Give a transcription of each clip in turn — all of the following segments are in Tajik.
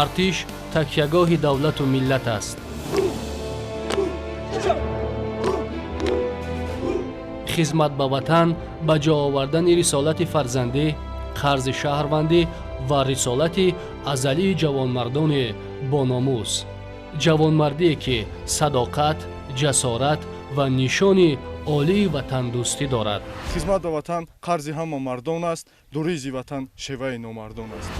артиш такягоҳи давлату миллат аст. хизмат ба ватан, ба ҷо овардани рисолати фарзандӣ, қарзи шаҳрвандӣ ва рисолати азалии ҷавонмардоне бономус. ҷавонмардие ки садоқат, ҷасорат ва нишони олии ватандӯстӣ дорад. хизмат ба ватан қарзи ҳама мардон аст, дуризи ватан шеваи номардон аст.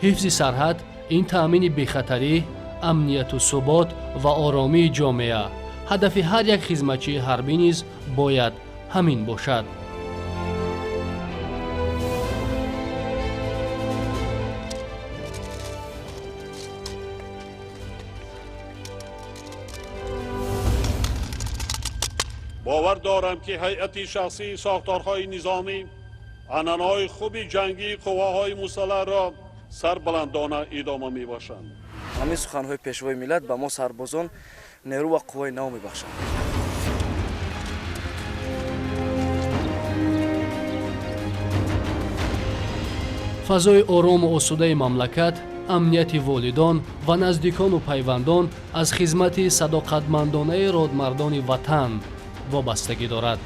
ҳифзи сарҳад ин таъмини бехатарӣ, амнияту субот ва оромии ҷомеа. ҳадафи ҳар як хизматчии ҳарбӣ низ бояд ҳамин бошад. باور دارم که هیئت شخصی ساختارهای نظامی عنعنه‌های خوب جنگی قواهای مسلح را سربلندانه ادامه می‌بخشند. ҳамин суханҳои пешвои миллат ба мо сарбозон нерӯ ва қувваи нав мебахшанд. фазои орому осудаи мамлакат, амнияти волидон ва наздикону пайвандон аз хизмати садоқатмандонаи родмардони ватан вобастагӣ дорад.